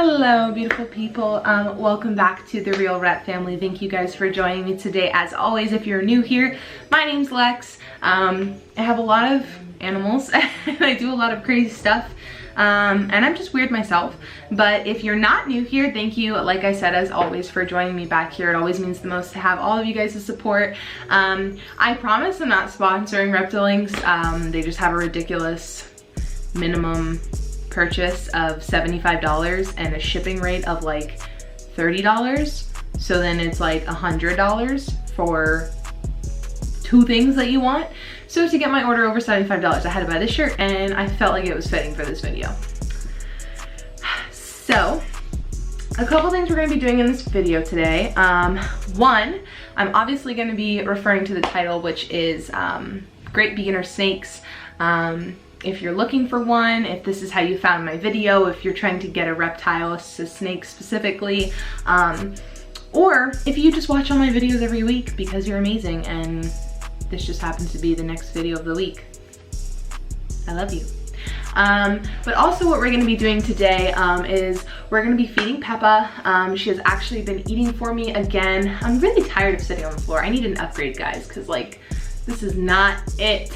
Hello beautiful people, welcome back to the Real Rep family. Thank you guys for joining me today. As always, if you're new here, my name's Lex. I have a lot of animals and I do a lot of crazy stuff, and I'm just weird myself. But if you're not new here, thank you, like I said, as always, for joining me back here. It always means the most to have all of you guys' support. I promise I'm not sponsoring Reptilinks. They just have a ridiculous minimum purchase of $75 and a shipping rate of like $30. So then it's like $100 for two things that you want. So to get my order over $75, I had to buy this shirt and I felt like it was fitting for this video. So a couple things we're going to be doing in this video today. One, I'm obviously going to be referring to the title, which is Great Beginner Snakes. If you're looking for one, if this is how you found my video, if you're trying to get a reptile, a snake specifically, or if you just watch all my videos every week because you're amazing and this just happens to be the next video of the week. I love you. But also what we're going to be doing today is we're going to be feeding Peppa. She has actually been eating for me again. I'm really tired of sitting on the floor. I need an upgrade, guys, because like this is not it.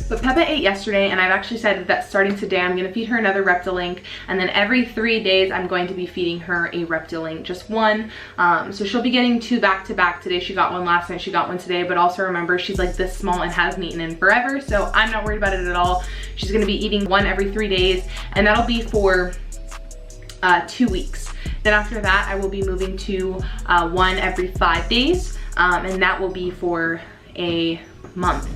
But Peppa ate yesterday, and I've actually decided that starting today I'm gonna feed her another Reptilink, and then every 3 days I'm going to be feeding her a Reptilink, just one. So she'll be getting two back to back. Today she got one, last night she got one today, but also remember she's like this small and hasn't eaten in forever, so I'm not worried about it at all. She's gonna be eating one every 3 days, and that'll be for 2 weeks. Then after that I will be moving to one every 5 days, and that will be for a month.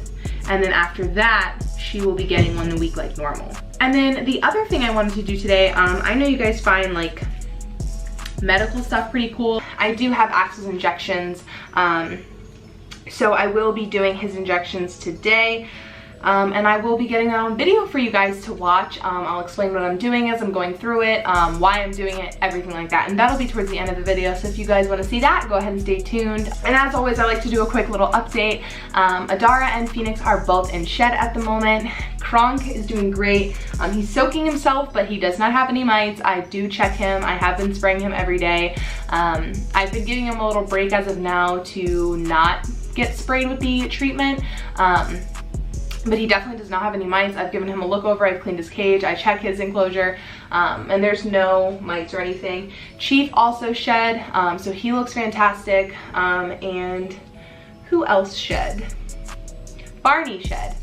And then after that, she will be getting one a week like normal. And then the other thing I wanted to do today, I know you guys find like medical stuff pretty cool. I do have Axel's injections, so I will be doing his injections today. And I will be getting that on video for you guys to watch. I'll explain what I'm doing as I'm going through it, why I'm doing it, everything like that. And that'll be towards the end of the video. So if you guys want to see that, go ahead and stay tuned. And as always, I like to do a quick little update. Adara and Phoenix are both in shed at the moment. Kronk is doing great. He's soaking himself, but he does not have any mites. I do check him. I have been spraying him every day. I've been giving him a little break as of now to not get sprayed with the treatment. But he definitely does not have any mites. I've given him a look over, I've cleaned his cage, I check his enclosure, and there's no mites or anything. Chief also shed, so he looks fantastic. And who else shed? Barney shed.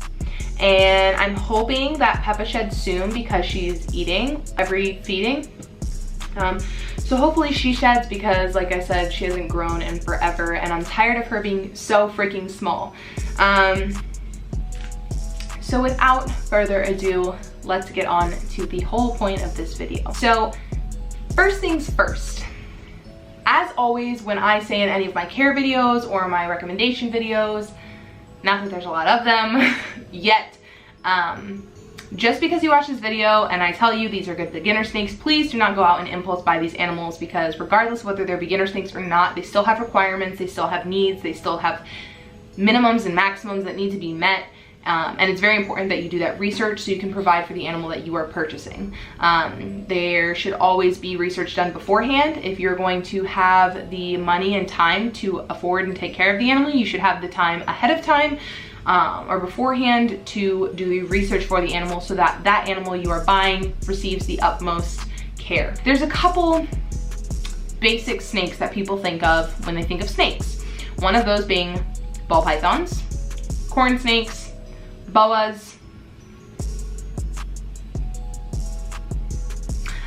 And I'm hoping that Peppa sheds soon because she's eating every feeding. So hopefully she sheds because, like I said, she hasn't grown in forever and I'm tired of her being so freaking small. So without further ado, let's get on to the whole point of this video. So first things first, as always, when I say in any of my care videos or my recommendation videos, not that there's a lot of them yet, just because you watch this video and I tell you these are good beginner snakes, please do not go out and impulse buy these animals, because regardless of whether they're beginner snakes or not, they still have requirements, they still have needs, they still have minimums and maximums that need to be met. And it's very important that you do that research so you can provide for the animal that you are purchasing. There should always be research done beforehand. If you're going to have the money and time to afford and take care of the animal, you should have the time ahead of time or beforehand to do the research for the animal so that that animal you are buying receives the utmost care. There's a couple basic snakes that people think of when they think of snakes. One of those being ball pythons, corn snakes, boas.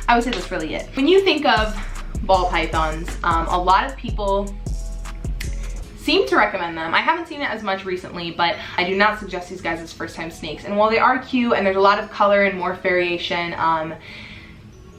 I would say that's really it. When you think of ball pythons, a lot of people seem to recommend them. I haven't seen it as much recently, but I do not suggest these guys as first time snakes. And while they are cute and there's a lot of color and morph variation,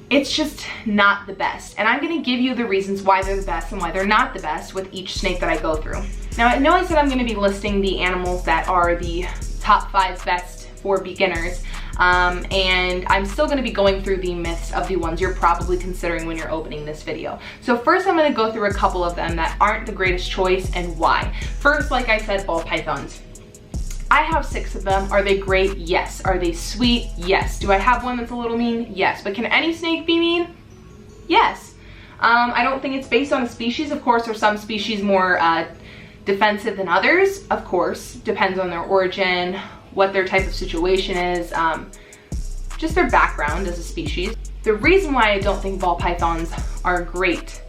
it's just not the best. And I'm gonna give you the reasons why they're the best and why they're not the best with each snake that I go through. Now, I know I said I'm gonna be listing the animals that are the top 5 best for beginners, and I'm still going to be going through the myths of the ones you're probably considering when you're opening this video. So first I'm going to go through a couple of them that aren't the greatest choice and why. First, like I said, ball pythons. I have 6 of them. Are they great? Yes. Are they sweet? Yes. Do I have one that's a little mean? Yes. But can any snake be mean? Yes. I don't think it's based on a species. Of course, are some species more defensive than others? Of course. Depends on their origin, what their type of situation is, just their background as a species. The reason why I don't think ball pythons are great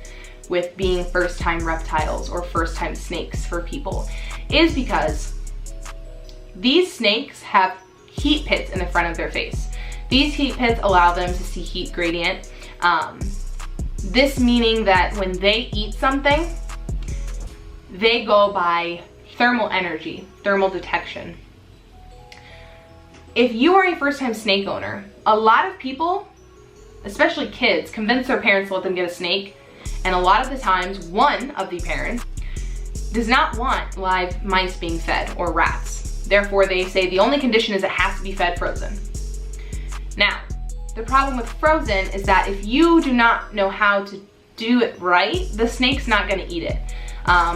with being first-time reptiles or first-time snakes for people is because these snakes have heat pits in the front of their face. These heat pits allow them to see heat gradient. This meaning that when they eat something, they go by thermal energy, thermal detection. If you are a first-time snake owner, a lot of people, especially kids, convince their parents to let them get a snake, and a lot of the times, one of the parents does not want live mice being fed or rats. Therefore, they say the only condition is it has to be fed frozen. Now, the problem with frozen is that if you do not know how to do it right, the snake's not gonna eat it.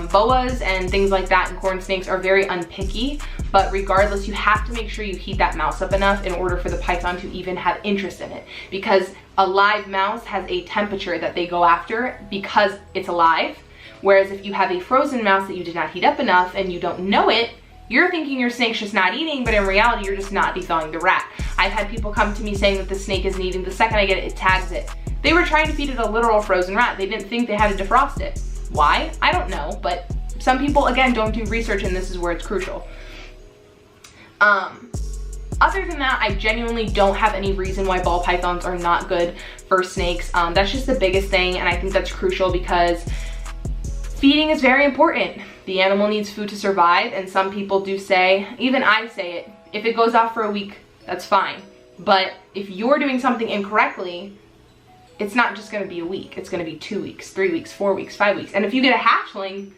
Boas and things like that and corn snakes are very unpicky, but regardless, you have to make sure you heat that mouse up enough in order for the python to even have interest in it, because a live mouse has a temperature that they go after because it's alive, whereas if you have a frozen mouse that you did not heat up enough and you don't know it, you're thinking your snake's just not eating, but in reality, you're just not thawing the rat. I've had people come to me saying that the snake isn't eating. The second I get it, it tags it. They were trying to feed it a literal frozen rat. They didn't think they had to defrost it. Why? I don't know, but some people, again, don't do research, and this is where it's crucial. Other than that, I genuinely don't have any reason why ball pythons are not good for snakes. That's just the biggest thing, and I think that's crucial because feeding is very important. The animal needs food to survive, and some people do say, even I say it, if it goes off for a week, that's fine. But if you're doing something incorrectly, it's not just gonna be a week. It's gonna be 2 weeks, 3 weeks, 4 weeks, 5 weeks. And if you get a hatchling,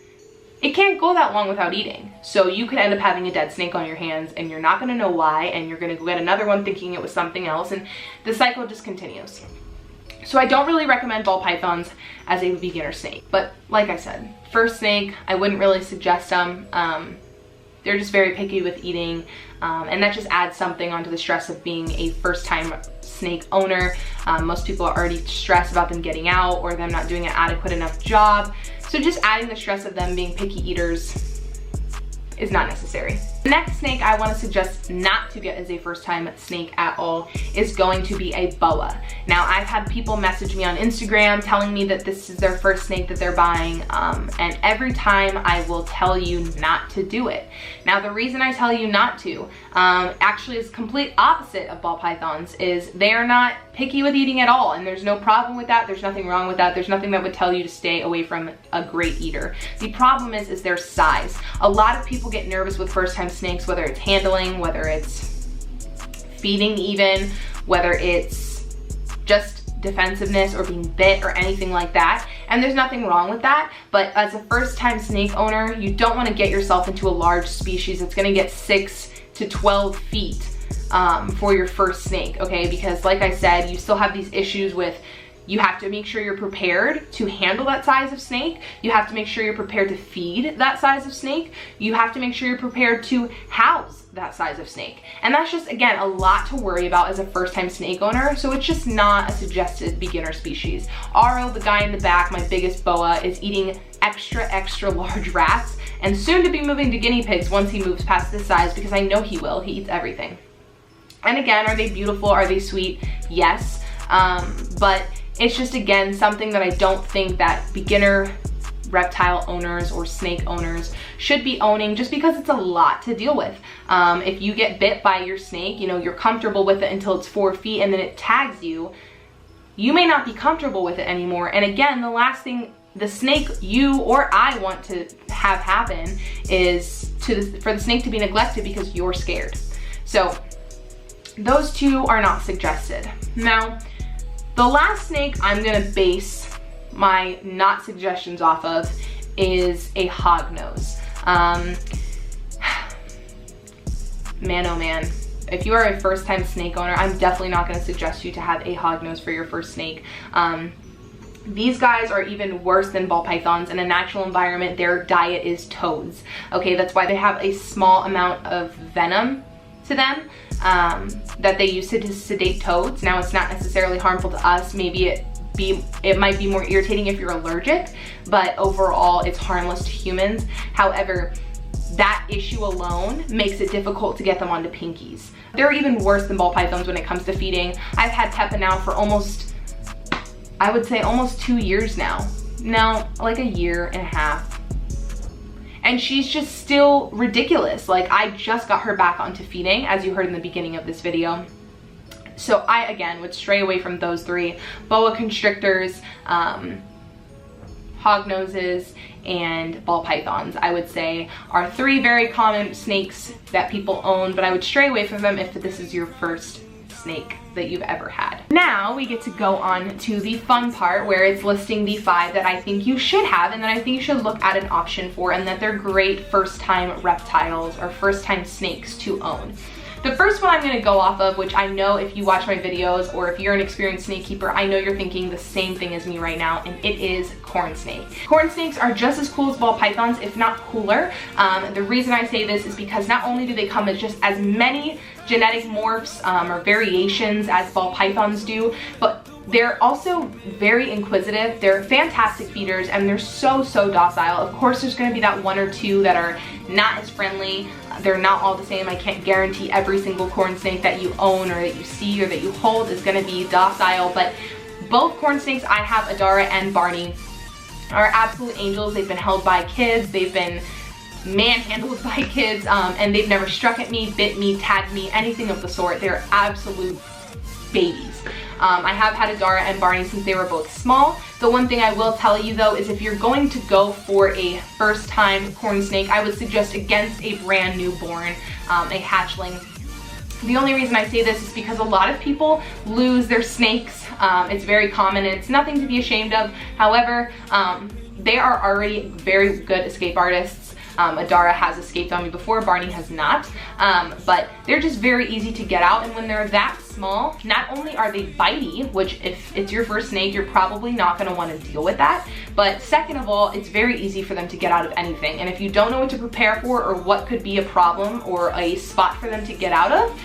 it can't go that long without eating. So you could end up having a dead snake on your hands, and you're not gonna know why, and you're gonna go get another one thinking it was something else, and the cycle just continues. So I don't really recommend ball pythons as a beginner snake. But like I said, first snake, I wouldn't really suggest them. They're just very picky with eating, and that just adds something onto the stress of being a first-time snake owner. Most people are already stressed about them getting out or them not doing an adequate enough job. So just adding the stress of them being picky eaters is not necessary. The next snake I want to suggest not to get as a first-time snake at all is going to be a boa. Now, I've had people message me on Instagram telling me that this is their first snake that they're buying, and every time I will tell you not to do it. Now, the reason I tell you not to actually is complete opposite of ball pythons, is they are not picky with eating at all, and there's no problem with that. There's nothing wrong with that. There's nothing that would tell you to stay away from a great eater. The problem is their size. A lot of people get nervous with first-time snakes, whether it's handling, whether it's feeding even, whether it's just defensiveness or being bit or anything like that. And there's nothing wrong with that, but as a first-time snake owner, you don't want to get yourself into a large species that's going to get 6 to 12 feet for your first snake, okay? Because like I said, you still have these issues with, you have to make sure you're prepared to handle that size of snake. You have to make sure you're prepared to feed that size of snake. You have to make sure you're prepared to house that size of snake. And that's just, again, a lot to worry about as a first-time snake owner, so it's just not a suggested beginner species. Aro, the guy in the back, my biggest boa, is eating extra large rats, and soon to be moving to guinea pigs once he moves past this size, because I know he will. He eats everything. And again, are they beautiful? Are they sweet? Yes. But it's just, again, something that I don't think that beginner reptile owners or snake owners should be owning, just because it's a lot to deal with. If you get bit by your snake, you know, you're comfortable with it until it's 4 feet and then it tags you, you may not be comfortable with it anymore. And again, the last thing the snake, you or I want to have happen is for the snake to be neglected because you're scared. So those two are not suggested. Now, the last snake I'm gonna base my not suggestions off of is a hognose. Man, oh man. If you are a first-time snake owner, I'm definitely not gonna suggest you to have a hognose for your first snake. These guys are even worse than ball pythons. In a natural environment, their diet is toads. Okay, that's why they have a small amount of venom to them that they use to sedate toads. Now, it's not necessarily harmful to us. Maybe it might be more irritating if you're allergic, but overall it's harmless to humans. However, that issue alone makes it difficult to get them onto pinkies. They're even worse than ball pythons when it comes to feeding. I've had Peppa now for almost, I would say almost 2 years now. No, like a year and a half. And she's just still ridiculous. Like, I just got her back onto feeding, as you heard in the beginning of this video. So I, again, would stray away from those three. Boa constrictors, hognoses, and ball pythons, I would say, are three very common snakes that people own, but I would stray away from them if this is your first snake that you've ever had. Now we get to go on to the fun part, where it's listing the 5 that I think you should have and that I think you should look at an option for, and that they're great first-time reptiles or first-time snakes to own. The first one I'm going to go off of, which I know if you watch my videos or if you're an experienced snake keeper, I know you're thinking the same thing as me right now, and it is corn snake. Corn snakes are just as cool as ball pythons, if not cooler. The reason I say this is because not only do they come with just as many genetic morphs or variations as ball pythons do, but they're also very inquisitive. They're fantastic feeders, and they're so docile. Of course, there's going to be that 1 or 2 that are not as friendly. They're not all the same. I can't guarantee every single corn snake that you own or that you see or that you hold is going to be docile, but both corn snakes I have, Adara and Barney, are absolute angels. They've been held by kids. They've been manhandled by kids, and they've never struck at me, bit me, tagged me, anything of the sort. They're absolute babies. I have had Adara and Barney since they were both small. The one thing I will tell you though is if you're going to go for a first time corn snake, I would suggest against a brand new born, a hatchling. The only reason I say this is because a lot of people lose their snakes. It's very common and it's nothing to be ashamed of. However, they are already very good escape artists. Adara has escaped on me before, Barney has not, but they're just very easy to get out, and when they're that small, not only are they bitey, which if it's your first snake, you're probably not going to want to deal with that, but second of all, it's very easy for them to get out of anything, and if you don't know what to prepare for or what could be a problem or a spot for them to get out of,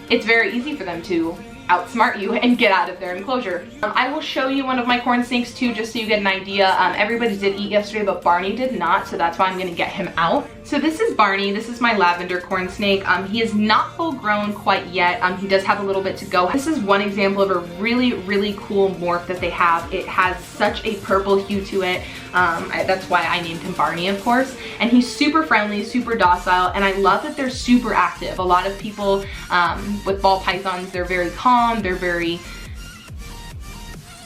it's very easy for them to outsmart you and get out of their enclosure. I will show you one of my corn snakes too, just so you get an idea. Everybody did eat yesterday, but Barney did not, so that's why I'm gonna get him out. So this is Barney. This is my lavender corn snake. He is not full grown quite yet. He does have a little bit to go. This is one example of a really cool morph that they have. It has such a purple hue to it. That's why I named him Barney, of course. And he's super friendly, super docile, and I love that they're super active. A lot of people with ball pythons, they're very calm, they're very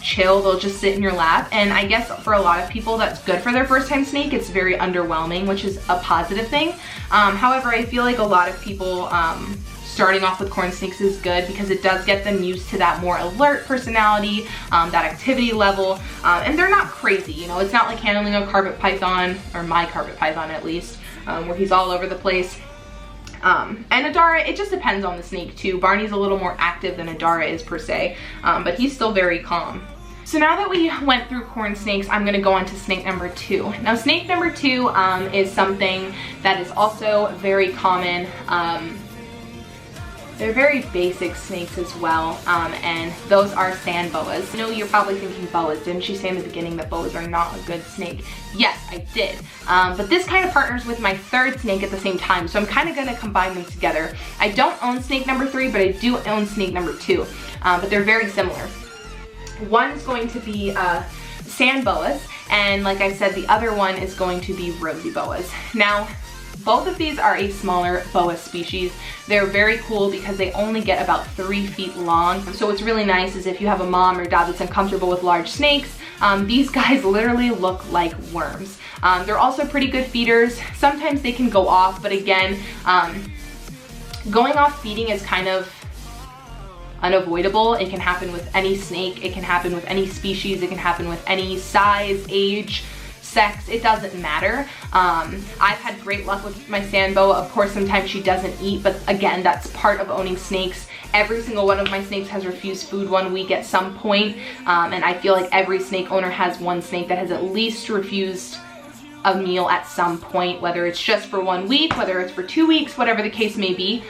chill, they'll just sit in your lap, and I guess for a lot of people that's good for their first time snake. It's very underwhelming, which is a positive thing. However, I feel like a lot of people starting off with corn snakes is good because it does get them used to that more alert personality, that activity level, and they're not crazy, you know. It's not like handling a carpet python, or my carpet python at least, where he's all over the place. And Adara, it just depends on the snake too. Barney's a little more active than Adara is per se, but he's still very calm. So now that we went through corn snakes, I'm gonna go on to snake number 2. Now snake number 2 is something that is also very common. They're very basic snakes as well, and those are sand boas. I know you're probably thinking boas. Didn't you say in the beginning that boas are not a good snake? Yes, I did. But this kind of partners with my 3rd snake at the same time, so I'm kind of going to combine them together. I don't own snake number 3, but I do own snake number 2, but they're very similar. One is going to be sand boas, and like I said, the other one is going to be rosy boas. Now, both of these are a smaller boa species. They're very cool because they only get about 3 feet long. So what's really nice is if you have a mom or dad that's uncomfortable with large snakes, these guys literally look like worms. They're also pretty good feeders. Sometimes they can go off, but again, going off feeding is kind of unavoidable. It can happen with any snake. It can happen with any species. It can happen with any size, age, sex, it doesn't matter. I've had great luck with my sand boa. Of course, sometimes she doesn't eat, but again, that's part of owning snakes Every single one of my snakes has refused food 1 week at some point, and I feel like every snake owner has one snake that has at least refused a meal at some point, whether it's just for 1 week, whether it's for 2 weeks, whatever the case may be.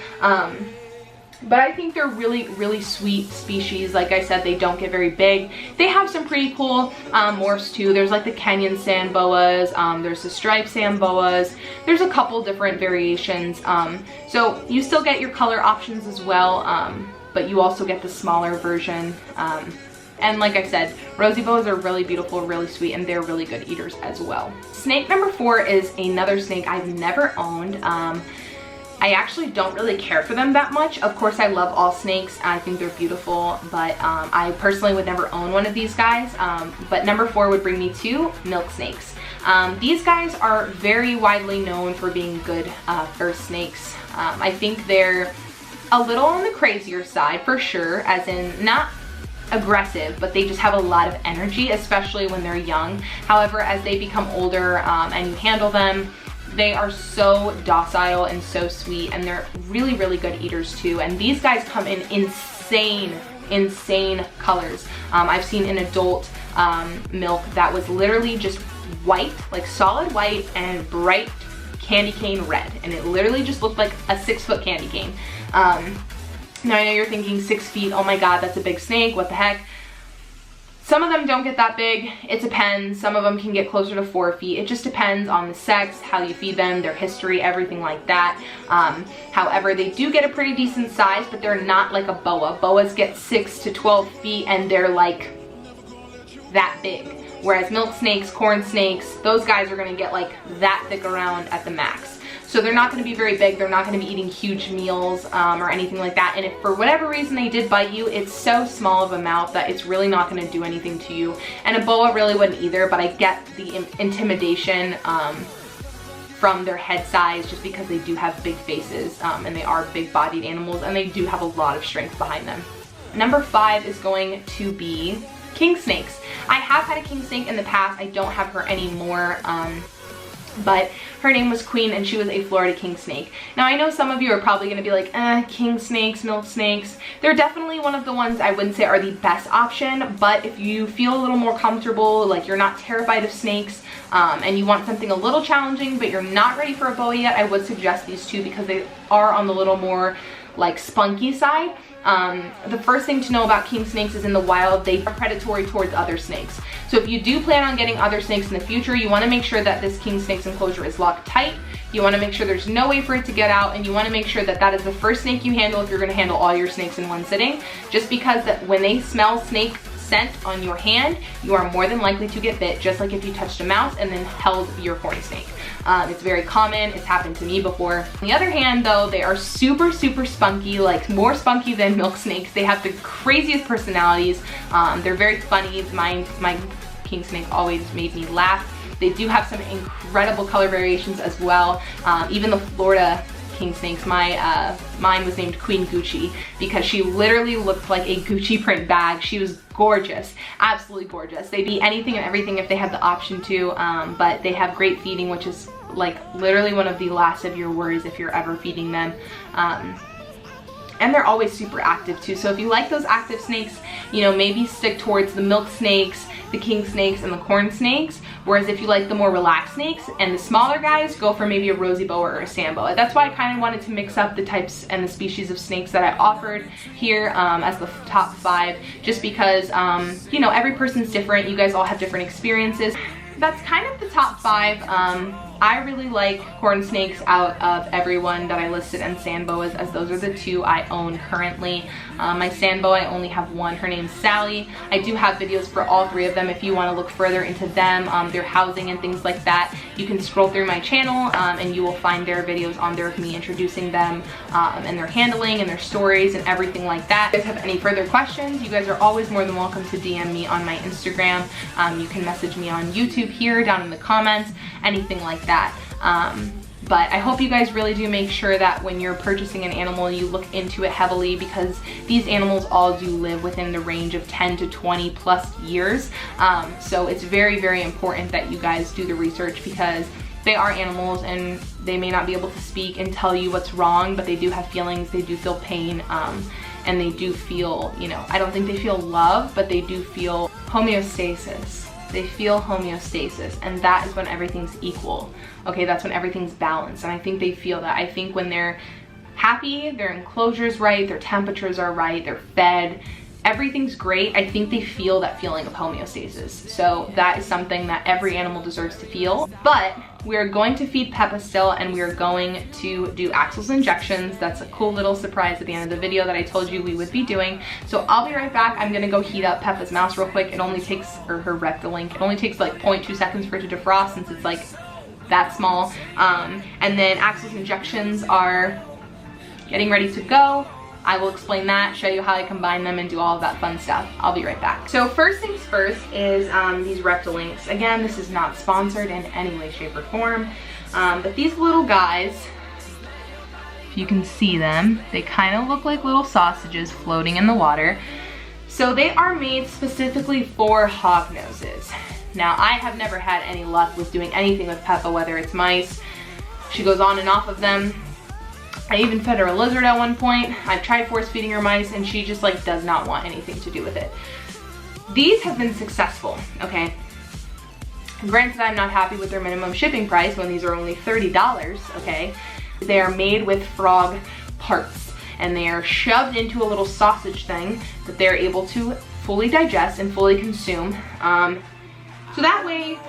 But I think they're really sweet species. Like I said, they don't get very big. They have some pretty cool morphs too. There's like the Kenyan sand boas, there's the striped sand boas, there's a couple different variations. So you still get your color options as well, but you also get the smaller version. And like I said, rosy boas are really beautiful, really sweet, and they're really good eaters as well. Snake number 4 is another snake I've never owned. I actually don't really care for them that much. Of course, I love all snakes. I think they're beautiful, but I personally would never own one of these guys. But number 4 would bring me to milk snakes. These guys are very widely known for being good fur snakes. I think they're a little on the crazier side for sure, as in not aggressive, but they just have a lot of energy, especially when they're young. However, as they become older and you handle them, they are so docile and so sweet, and they're really good eaters too. And these guys come in insane colors. I've seen an adult milk that was literally just white, like solid white and bright candy cane red, and it literally just looked like a 6-foot candy cane. Now I know you're thinking 6 feet, oh my god, that's a big snake, what the heck. Some of them don't get that big, it depends. Some of them can get closer to 4 feet. It just depends on the sex, how you feed them, their history, everything like that. However, they do get a pretty decent size, but they're not like a boa. Boas get 6 to 12 feet and they're like that big. Whereas milk snakes, corn snakes, those guys are gonna get like that thick around at the max. So they're not going to be very big, they're not going to be eating huge meals or anything like that. And if for whatever reason they did bite you, it's so small of a mouth that it's really not going to do anything to you. And a boa really wouldn't either, but I get the intimidation from their head size, just because they do have big faces and they are big bodied animals, and they do have a lot of strength behind them. Number 5 is going to be king snakes. I have had a king snake in the past, I don't have her anymore. But her name was Queen, and she was a Florida king snake. Now I know some of you are probably going to be like, king snakes, milk snakes. They're definitely one of the ones I wouldn't say are the best option, but if you feel a little more comfortable, like you're not terrified of snakes, and you want something a little challenging but you're not ready for a boa yet, I would suggest these two because they are on the little more like spunky side. The first thing to know about king snakes is in the wild, they are predatory towards other snakes. So if you do plan on getting other snakes in the future, you want to make sure that this king snake's enclosure is locked tight. You want to make sure there's no way for it to get out, and you want to make sure that that is the first snake you handle if you're going to handle all your snakes in one sitting. Just because that when they smell snake scent on your hand, you are more than likely to get bit, just like if you touched a mouse and then held your corn snake. It's very common, it's happened to me before. On the other hand though, they are super spunky, like more spunky than milk snakes. They have the craziest personalities. They're very funny. My king snake always made me laugh. They do have some incredible color variations as well. Even the Florida king snakes, mine was named Queen Gucci because she literally looked like a Gucci print bag. She was gorgeous, absolutely gorgeous. They'd eat anything and everything if they had the option to, but they have great feeding, which is like literally one of the last of your worries if you're ever feeding them. And they're always super active too. So if you like those active snakes, you know, maybe stick towards the milk snakes, the king snakes, and the corn snakes. Whereas if you like the more relaxed snakes and the smaller guys, go for maybe a rosy boa or a sand boa. That's why I kind of wanted to mix up the types and the species of snakes that I offered here as the top 5, just because, you know, every person's different. You guys all have different experiences. That's kind of the top 5. I really like corn snakes out of everyone that I listed, and sand boas, as those are the 2 I own currently. My sand boa, I only have one. Her name's Sally. I do have videos for all 3 of them if you want to look further into them, their housing and things like that. You can scroll through my channel and you will find their videos on there of me introducing them and their handling and their stories and everything like that. If you guys have any further questions, you guys are always more than welcome to DM me on my Instagram. You can message me on YouTube here down in the comments, anything like that. But I hope you guys really do make sure that when you're purchasing an animal, you look into it heavily, because these animals all do live within the range of 10 to 20 plus years. So it's very important that you guys do the research, because they are animals and they may not be able to speak and tell you what's wrong, but they do have feelings, they do feel pain. and they do feel, you know, I don't think they feel love, but they do feel homeostasis. They feel homeostasis, and that is when everything's equal. Okay, that's when everything's balanced, and I think they feel that. I think when they're happy, their enclosure's right, their temperatures are right, they're fed, everything's great, I think they feel that feeling of homeostasis. So that is something that every animal deserves to feel. But we're going to feed Peppa still, and we're going to do Axel's injections. That's a cool little surprise at the end of the video that I told you we would be doing. So I'll be right back. I'm gonna go heat up Peppa's mouse real quick. It only takes, or her Reptilink, it only takes like 0.2 seconds for it to defrost since it's like that small. And then Axel's injections are getting ready to go. I will explain that, show you how I combine them, and do all of that fun stuff. I'll be right back. So first things first is these Reptilinks. Again, this is not sponsored in any way, shape, or form. But these little guys, if you can see them, they kind of look like little sausages floating in the water. So they are made specifically for hognoses. Now, I have never had any luck with doing anything with Peppa, whether it's mice. She goes on and off of them. I even fed her a lizard at one point. I've tried force feeding her mice, and she just like does not want anything to do with it. These have been successful, okay? Granted, I'm not happy with their minimum shipping price when these are only $30, okay? They are made with frog parts, and they are shoved into a little sausage thing that they're able to fully digest and fully consume. So that way,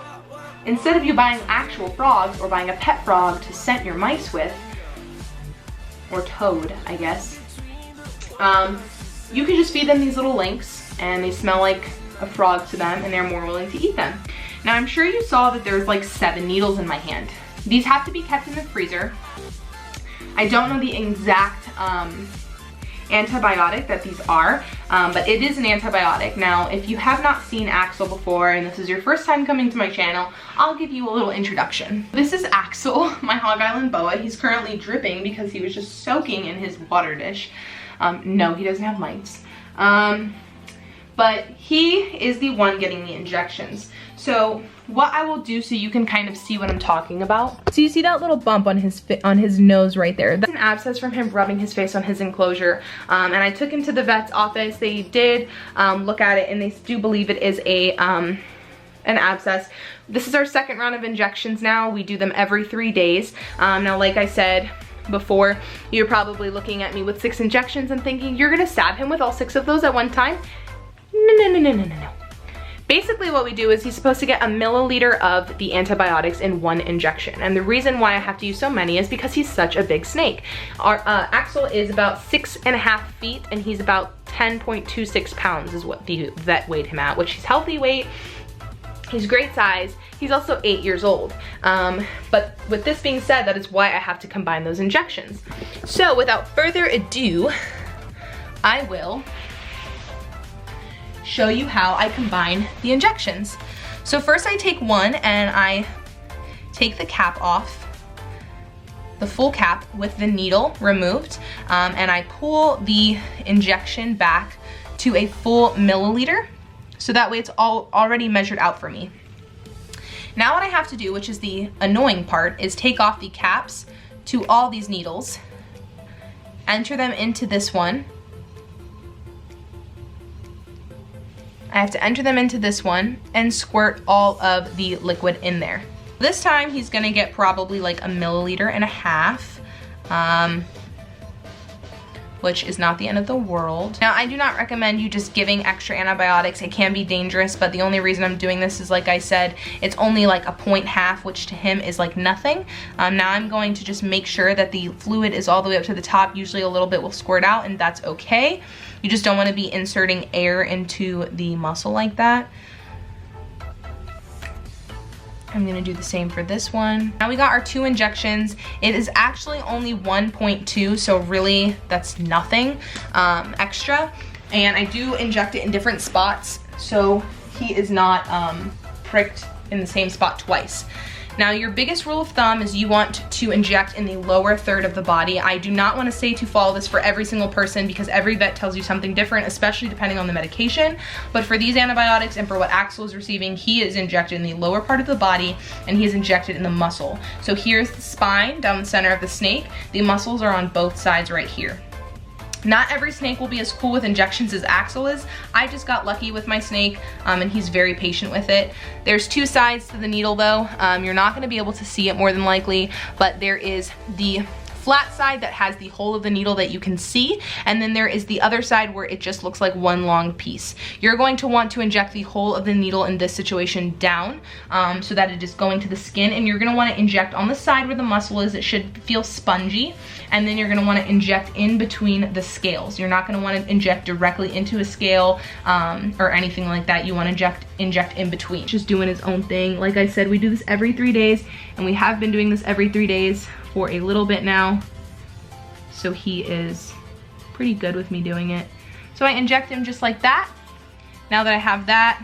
instead of you buying actual frogs or buying a pet frog to scent your mice with, or toad, I guess, you can just feed them these little links, and they smell like a frog to them, and they're more willing to eat them. Now, I'm sure you saw that there's like 7 needles in my hand. These have to be kept in the freezer. I don't know the exact antibiotic that these are, but it is an antibiotic. Now, if you have not seen Axel before, and this is your first time coming to my channel, I'll give you a little introduction. This is Axel, my Hog Island boa. He's currently dripping because he was just soaking in his water dish. No, he doesn't have mites. But he is the one getting the injections. So what I will do, so you can kind of see what I'm talking about. So you see that little bump on his nose right there? That's an abscess from him rubbing his face on his enclosure. And I took him to the vet's office. They did look at it, and they do believe it is an abscess. This is our second round of injections now. We do them every 3 days. Now, like I said before, you're probably looking at me with 6 injections and thinking, you're gonna stab him with all 6 of those at one time? No. Basically what we do is he's supposed to get 1 milliliter of the antibiotics in 1 injection. And the reason why I have to use so many is because he's such a big snake. Our Axel is about 6.5 feet, and he's about 10.26 pounds is what the vet weighed him at, which is healthy weight. He's great size. He's also 8 years old. But with this being said, that is why I have to combine those injections. So without further ado, I will show you how I combine the injections. So first I take one and I take the cap off, the full cap with the needle removed, and I pull the injection back to a full milliliter, so that way it's all already measured out for me. Now what I have to do, which is the annoying part, is take off the caps to all these needles, enter them into this one. I have to enter them into this one and squirt all of the liquid in there. This time he's gonna get probably like 1.5 milliliters, which is not the end of the world. Now, I do not recommend you just giving extra antibiotics. It can be dangerous, but the only reason I'm doing this is, like I said, it's only like a 0.5, which to him is like nothing. Now I'm going to just make sure that the fluid is all the way up to the top. Usually a little bit will squirt out, and that's okay. You just don't want to be inserting air into the muscle like that. I'm gonna do the same for this one. Now we got our 2 injections. It is actually only 1.2, so really that's nothing extra. And I do inject it in different spots, so he is not pricked in the same spot twice. Now, your biggest rule of thumb is you want to inject in the lower third of the body. I do not want to say to follow this for every single person because every vet tells you something different, especially depending on the medication. But for these antibiotics and for what Axel is receiving, he is injected in the lower part of the body and he is injected in the muscle. So here's the spine down the center of the snake. The muscles are on both sides right here. Not every snake will be as cool with injections as Axel is. I just got lucky with my snake, and he's very patient with it. There's two sides to the needle though. You're not gonna be able to see it more than likely, but there is the flat side that has the hole of the needle that you can see, and then there is the other side where it just looks like one long piece. You're going to want to inject the hole of the needle in this situation down so that it is going to the skin, and you're gonna wanna inject on the side where the muscle is. It should feel spongy, and then you're gonna wanna inject in between the scales. You're not gonna wanna inject directly into a scale or anything like that. You wanna inject in between. Just doing his own thing. Like I said, we do this every 3 days, and we have been doing this every 3 days for a little bit now. So he is pretty good with me doing it. So I inject him just like that. Now that I have that,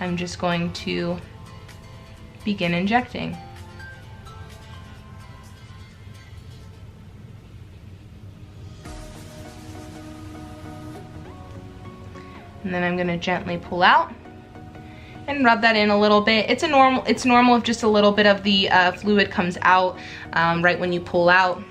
I'm just going to begin injecting. And then I'm gonna gently pull out and rub that in a little bit. It's normal if just a little bit of the fluid comes out right when you pull out.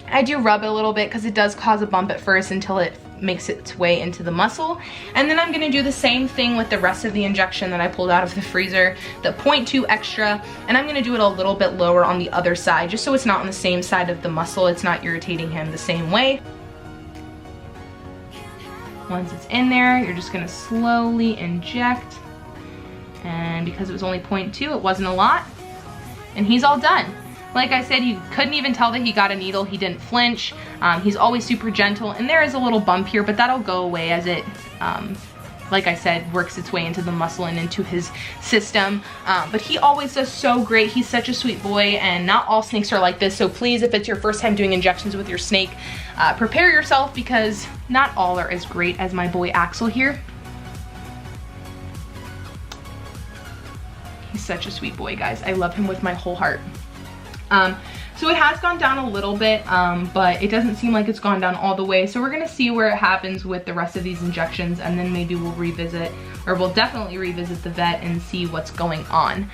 I do rub it a little bit because it does cause a bump at first until it makes its way into the muscle. And then I'm gonna do the same thing with the rest of the injection that I pulled out of the freezer, the 0.2 extra, and I'm gonna do it a little bit lower on the other side, just so it's not on the same side of the muscle. It's not irritating him the same way. Once it's in there, you're just gonna slowly inject. And because it was only 0.2, it wasn't a lot. And he's all done. Like I said, you couldn't even tell that he got a needle. He didn't flinch. He's always super gentle. And there is a little bump here, but that'll go away as it, like I said, works its way into the muscle and into his system. But he always does so great. He's such a sweet boy, and not all snakes are like this. So please, if it's your first time doing injections with your snake, prepare yourself, because not all are as great as my boy Axel here. He's such a sweet boy, guys. I love him with my whole heart. So it has gone down a little bit, but it doesn't seem like it's gone down all the way. So we're gonna see where it happens with the rest of these injections, and then maybe we'll revisit, or we'll definitely revisit the vet and see what's going on.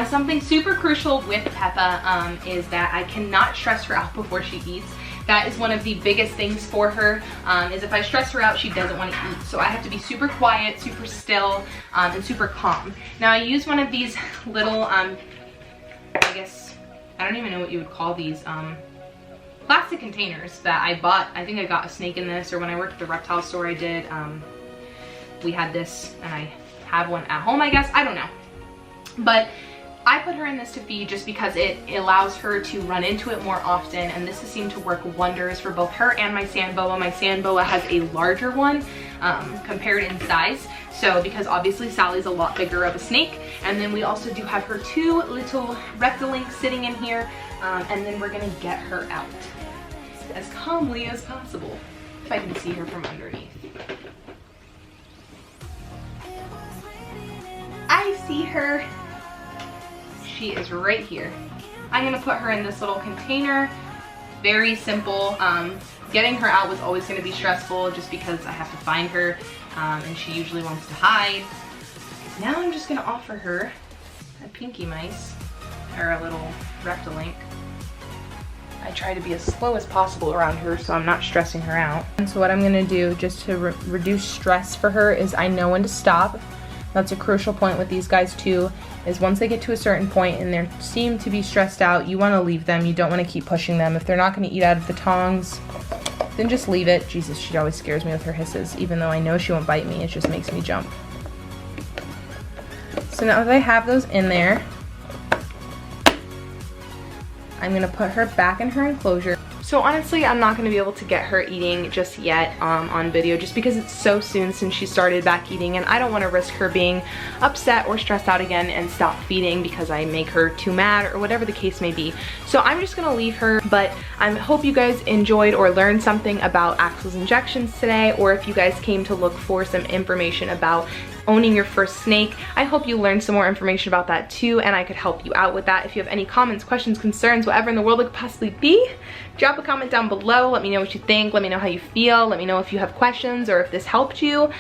Something super crucial with Peppa is that I cannot stress her out before she eats. That is one of the biggest things for her, is if I stress her out, she doesn't want to eat. So I have to be super quiet, super still, and super calm. Now I use one of these little, I guess, I don't even know what you would call these, plastic containers that I bought. I think I got a snake in this, or when I worked at the reptile store I did, we had this, and I have one at home, I guess. I don't know. But I put her in this to feed just because it allows her to run into it more often, and this has seemed to work wonders for both her and my sand boa. My sand boa has a larger one compared in size, so because obviously Sally's a lot bigger of a snake. And then we also do have her 2 little Reptilinks sitting in here, and then we're gonna get her out as calmly as possible, if I can see her from underneath. I see her. She is right here. I'm gonna put her in this little container. Very simple. Getting her out was always gonna be stressful just because I have to find her, and she usually wants to hide. Now I'm just gonna offer her a pinky mice, or a little Reptilink. I try to be as slow as possible around her so I'm not stressing her out. And so what I'm gonna do just to reduce stress for her is I know when to stop. That's a crucial point with these guys too, is once they get to a certain point and they seem to be stressed out, you want to leave them. You don't want to keep pushing them. If they're not going to eat out of the tongs, then just leave it. Jesus, she always scares me with her hisses. Even though I know she won't bite me, it just makes me jump. So now that I have those in there, I'm going to put her back in her enclosure. So honestly, I'm not gonna be able to get her eating just yet on video, just because it's so soon since she started back eating, and I don't wanna risk her being upset or stressed out again and stop feeding because I make her too mad or whatever the case may be. So I'm just gonna leave her, but I hope you guys enjoyed or learned something about Axel's injections today, or if you guys came to look for some information about owning your first snake. I hope you learned some more information about that too, and I could help you out with that. If you have any comments, questions, concerns, whatever in the world it could possibly be, drop a comment down below. Let me know what you think. Let me know how you feel. Let me know if you have questions or if this helped you.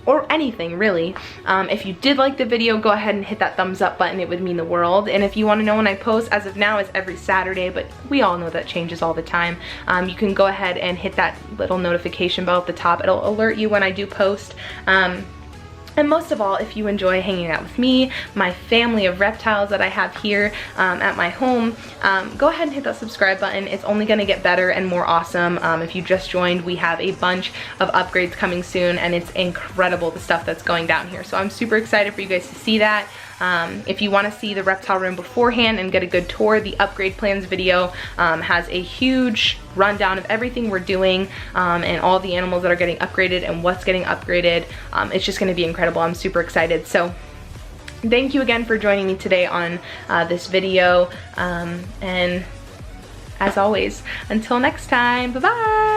or anything really. If you did like the video, go ahead and hit that thumbs up button. It would mean the world. And if you want to know when I post, as of now it's every Saturday, but we all know that changes all the time. You can go ahead and hit that little notification bell at the top. It'll alert you when I do post. And most of all, if you enjoy hanging out with me, my family of reptiles that I have here at my home, go ahead and hit that subscribe button. It's only gonna get better and more awesome. If you just joined, we have a bunch of upgrades coming soon, and it's incredible the stuff that's going down here. So I'm super excited for you guys to see that. If you want to see the reptile room beforehand and get a good tour, the upgrade plans video has a huge rundown of everything we're doing and all the animals that are getting upgraded and what's getting upgraded. It's just going to be incredible. I'm super excited. So thank you again for joining me today on this video, and as always, until next time, bye bye.